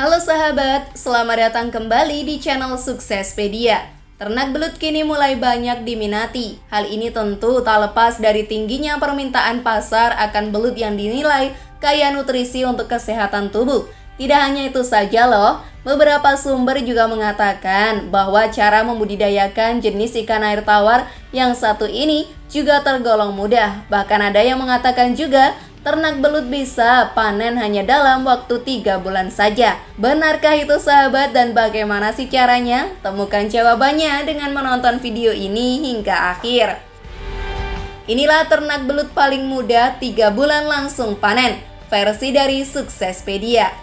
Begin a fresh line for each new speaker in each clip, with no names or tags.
Halo sahabat, selamat datang kembali di channel Suksespedia. Ternak belut kini mulai banyak diminati. Hal ini tentu tak lepas dari tingginya permintaan pasar akan belut yang dinilai kaya nutrisi untuk kesehatan tubuh. Tidak hanya itu saja loh, beberapa sumber juga mengatakan bahwa cara membudidayakan jenis ikan air tawar yang satu ini juga tergolong mudah. Bahkan ada yang mengatakan juga ternak belut bisa panen hanya dalam waktu 3 bulan saja. Benarkah itu sahabat, dan bagaimana sih caranya? Temukan jawabannya dengan menonton video ini hingga akhir. Inilah ternak belut paling mudah 3 bulan langsung panen, versi dari Suksespedia.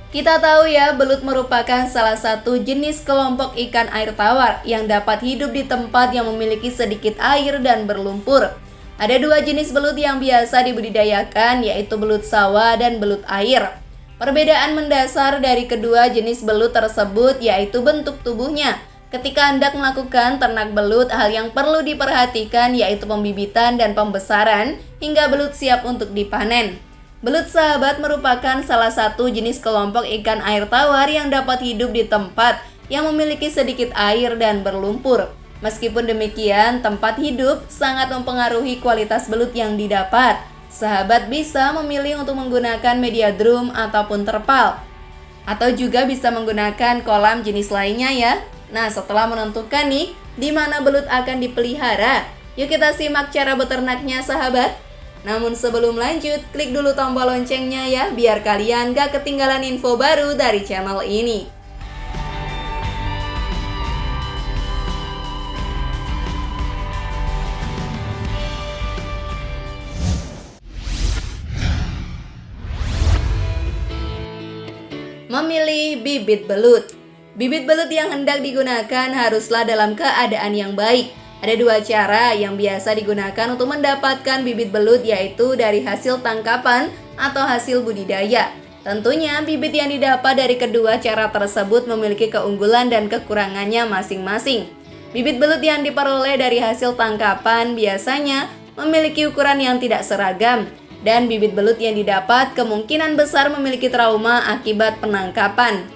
Kita tahu ya, belut merupakan salah satu jenis kelompok ikan air tawar yang dapat hidup di tempat yang memiliki sedikit air dan berlumpur. Ada dua jenis belut yang biasa dibudidayakan, yaitu belut sawah dan belut air. Perbedaan mendasar dari kedua jenis belut tersebut yaitu bentuk tubuhnya. Ketika hendak melakukan ternak belut, hal yang perlu diperhatikan yaitu pembibitan dan pembesaran hingga belut siap untuk dipanen. Belut sahabat merupakan salah satu jenis kelompok ikan air tawar yang dapat hidup di tempat yang memiliki sedikit air dan berlumpur. Meskipun demikian, tempat hidup sangat mempengaruhi kualitas belut yang didapat. Sahabat bisa memilih untuk menggunakan media drum ataupun terpal, atau juga bisa menggunakan kolam jenis lainnya ya. Nah, setelah menentukan nih di mana belut akan dipelihara, yuk kita simak cara beternaknya sahabat. Namun sebelum lanjut, klik dulu tombol loncengnya ya, biar kalian gak ketinggalan info baru dari channel ini. Memilih bibit belut. Bibit belut yang hendak digunakan haruslah dalam keadaan yang baik. Ada dua cara yang biasa digunakan untuk mendapatkan bibit belut, yaitu dari hasil tangkapan atau hasil budidaya. Tentunya bibit yang didapat dari kedua cara tersebut memiliki keunggulan dan kekurangannya masing-masing. Bibit belut yang diperoleh dari hasil tangkapan biasanya memiliki ukuran yang tidak seragam, dan bibit belut yang didapat kemungkinan besar memiliki trauma akibat penangkapan.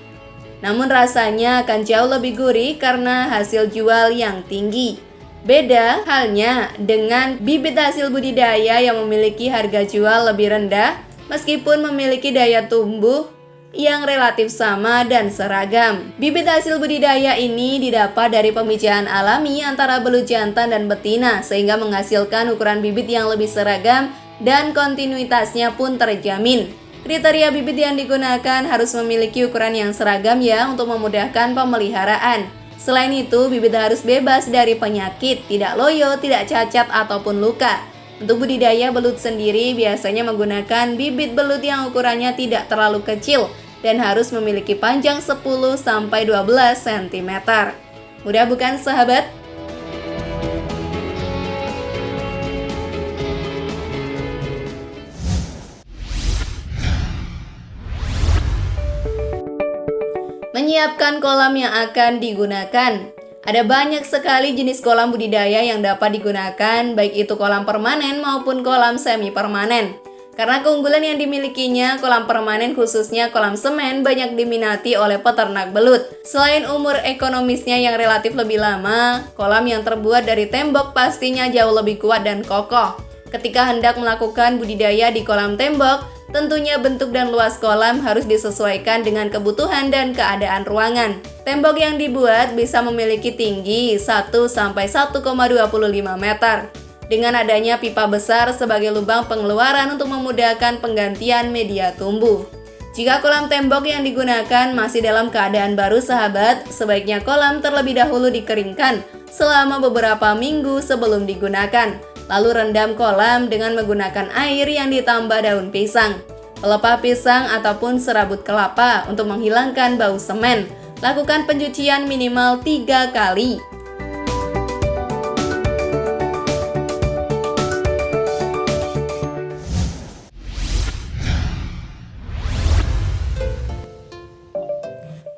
Namun rasanya akan jauh lebih gurih karena hasil jual yang tinggi. Beda halnya dengan bibit hasil budidaya yang memiliki harga jual lebih rendah meskipun memiliki daya tumbuh yang relatif sama dan seragam. Bibit hasil budidaya ini didapat dari pemijahan alami antara belut jantan dan betina, sehingga menghasilkan ukuran bibit yang lebih seragam dan kontinuitasnya pun terjamin. Kriteria bibit yang digunakan harus memiliki ukuran yang seragam ya, untuk memudahkan pemeliharaan. Selain itu, bibit harus bebas dari penyakit, tidak loyo, tidak cacat ataupun luka. Untuk budidaya belut sendiri biasanya menggunakan bibit belut yang ukurannya tidak terlalu kecil dan harus memiliki panjang 10-12 cm. Mudah bukan sahabat? Menyiapkan kolam yang akan digunakan. Ada banyak sekali jenis kolam budidaya yang dapat digunakan, baik itu kolam permanen maupun kolam semi permanen. Karena keunggulan yang dimilikinya, kolam permanen khususnya kolam semen banyak diminati oleh peternak belut. Selain umur ekonomisnya yang relatif lebih lama, kolam yang terbuat dari tembok pastinya jauh lebih kuat dan kokoh. Ketika hendak melakukan budidaya di kolam tembok, tentunya bentuk dan luas kolam harus disesuaikan dengan kebutuhan dan keadaan ruangan. Tembok yang dibuat bisa memiliki tinggi 1-1,25 meter. Dengan adanya pipa besar sebagai lubang pengeluaran untuk memudahkan penggantian media tumbuh. Jika kolam tembok yang digunakan masih dalam keadaan baru sahabat, sebaiknya kolam terlebih dahulu dikeringkan selama beberapa minggu sebelum digunakan. Lalu rendam kolam dengan menggunakan air yang ditambah daun pisang, pelepah pisang ataupun serabut kelapa untuk menghilangkan bau semen. Lakukan pencucian minimal 3 kali.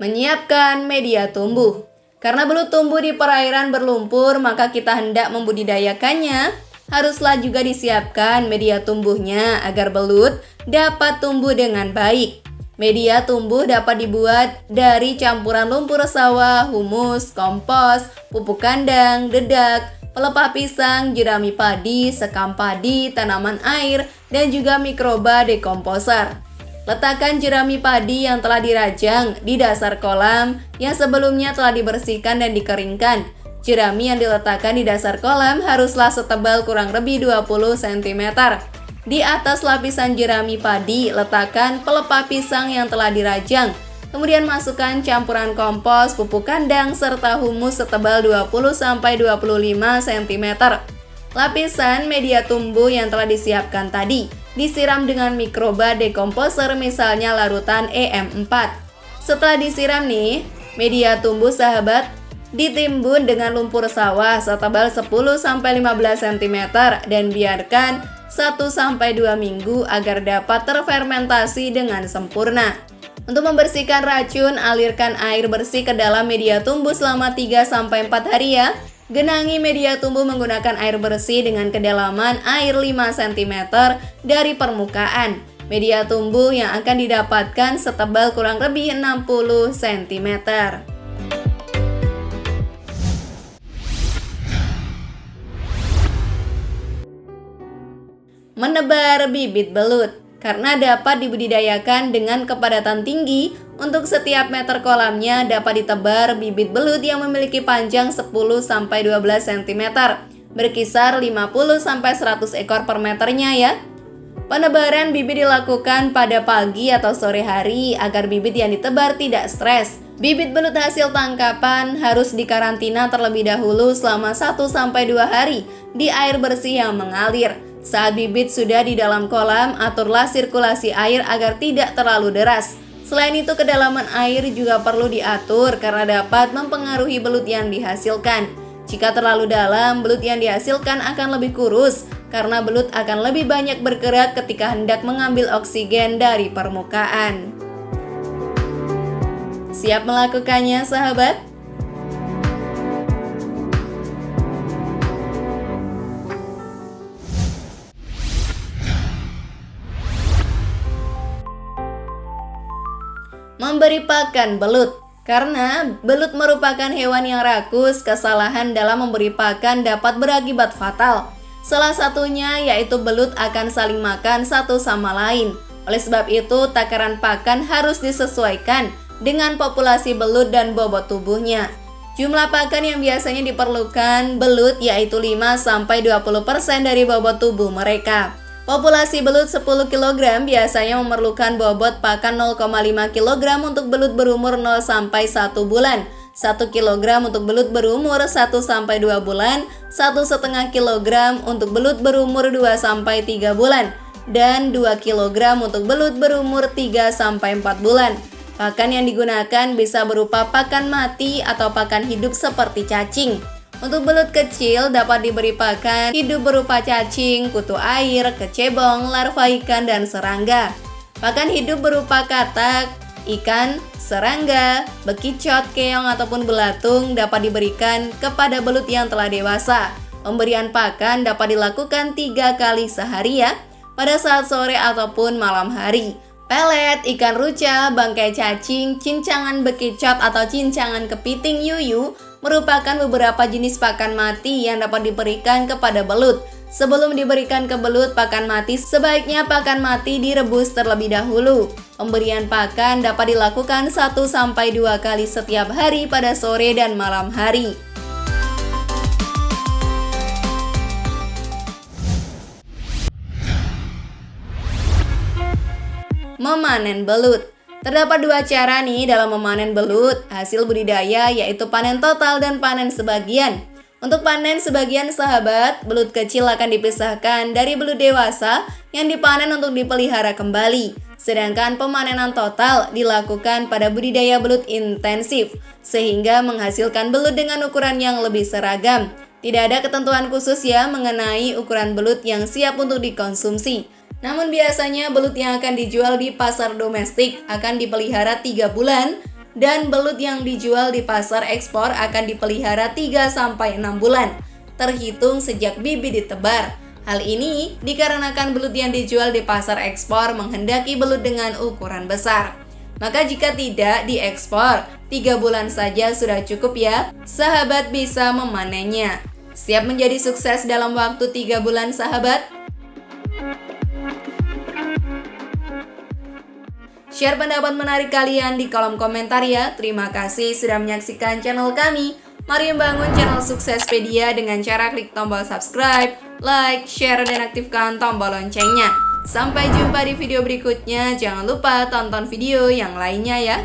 Menyiapkan media tumbuh. Karena belut tumbuh di perairan berlumpur, maka kita hendak membudidayakannya haruslah juga disiapkan media tumbuhnya agar belut dapat tumbuh dengan baik. Media tumbuh dapat dibuat dari campuran lumpur sawah, humus, kompos, pupuk kandang, dedak, pelepah pisang, jerami padi, sekam padi, tanaman air, dan juga mikroba dekomposer. Letakkan jerami padi yang telah dirajang di dasar kolam yang sebelumnya telah dibersihkan dan dikeringkan. Jerami yang diletakkan di dasar kolam haruslah setebal kurang lebih 20 cm. Di atas lapisan jerami padi, letakkan pelepah pisang yang telah dirajang. Kemudian masukkan campuran kompos, pupuk kandang, serta humus setebal 20-25 cm. Lapisan media tumbuh yang telah disiapkan tadi disiram dengan mikroba dekomposer, misalnya larutan EM4. Setelah disiram nih, media tumbuh sahabat ditimbun dengan lumpur sawah setebal 10-15 cm dan biarkan 1-2 minggu agar dapat terfermentasi dengan sempurna. Untuk membersihkan racun, alirkan air bersih ke dalam media tumbuh selama 3-4 hari ya. Genangi media tumbuh menggunakan air bersih dengan kedalaman air 5 cm dari permukaan. Media tumbuh yang akan didapatkan setebal kurang lebih 60 cm. Menebar bibit belut. Karena dapat dibudidayakan dengan kepadatan tinggi, untuk setiap meter kolamnya dapat ditebar bibit belut yang memiliki panjang 10-12 cm, berkisar 50-100 ekor per meternya ya. Penebaran bibit dilakukan pada pagi atau sore hari agar bibit yang ditebar tidak stres. Bibit belut hasil tangkapan harus dikarantina terlebih dahulu selama 1-2 hari di air bersih yang mengalir. Saat bibit sudah di dalam kolam, aturlah sirkulasi air agar tidak terlalu deras. Selain itu, kedalaman air juga perlu diatur karena dapat mempengaruhi belut yang dihasilkan. Jika terlalu dalam, belut yang dihasilkan akan lebih kurus karena belut akan lebih banyak bergerak ketika hendak mengambil oksigen dari permukaan. Siap melakukannya, sahabat? Memberi pakan belut. Karena belut merupakan hewan yang rakus, kesalahan dalam memberi pakan dapat berakibat fatal. Salah satunya yaitu belut akan saling makan satu sama lain. Oleh sebab itu, takaran pakan harus disesuaikan dengan populasi belut dan bobot tubuhnya. Jumlah pakan yang biasanya diperlukan belut yaitu 5-20% dari bobot tubuh mereka. Populasi belut 10 kg biasanya memerlukan bobot pakan 0,5 kg untuk belut berumur 0-1 bulan, 1 kg untuk belut berumur 1-2 bulan, 1,5 kg untuk belut berumur 2-3 bulan, dan 2 kg untuk belut berumur 3-4 bulan. Pakan yang digunakan bisa berupa pakan mati atau pakan hidup seperti cacing. Untuk belut kecil dapat diberi pakan hidup berupa cacing, kutu air, kecebong, larva ikan, dan serangga. Pakan hidup berupa katak, ikan, serangga, bekicot, keong, ataupun belatung dapat diberikan kepada belut yang telah dewasa. Pemberian pakan dapat dilakukan 3 kali sehari ya, pada saat sore ataupun malam hari. Pelet, ikan ruca, bangkai cacing, cincangan bekicot atau cincangan kepiting yuyu merupakan beberapa jenis pakan mati yang dapat diberikan kepada belut. Sebelum diberikan ke belut pakan mati, sebaiknya pakan mati direbus terlebih dahulu. Pemberian pakan dapat dilakukan 1-2 kali setiap hari pada sore dan malam hari. Memanen belut. Terdapat 2 cara nih dalam memanen belut hasil budidaya, yaitu panen total dan panen sebagian. Untuk panen sebagian, sahabat, belut kecil akan dipisahkan dari belut dewasa yang dipanen untuk dipelihara kembali. Sedangkan pemanenan total dilakukan pada budidaya belut intensif, sehingga menghasilkan belut dengan ukuran yang lebih seragam. Tidak ada ketentuan khusus ya mengenai ukuran belut yang siap untuk dikonsumsi. Namun biasanya belut yang akan dijual di pasar domestik akan dipelihara 3 bulan dan belut yang dijual di pasar ekspor akan dipelihara 3-6 bulan, terhitung sejak bibit ditebar. Hal ini dikarenakan belut yang dijual di pasar ekspor menghendaki belut dengan ukuran besar. Maka jika tidak diekspor, 3 bulan saja sudah cukup ya, sahabat bisa memanennya. Siap menjadi sukses dalam waktu 3 bulan sahabat? Share pendapat menarik kalian di kolom komentar ya. Terima kasih sudah menyaksikan channel kami. Mari membangun channel Suksespedia dengan cara klik tombol subscribe, like, share, dan aktifkan tombol loncengnya. Sampai jumpa di video berikutnya. Jangan lupa tonton video yang lainnya ya.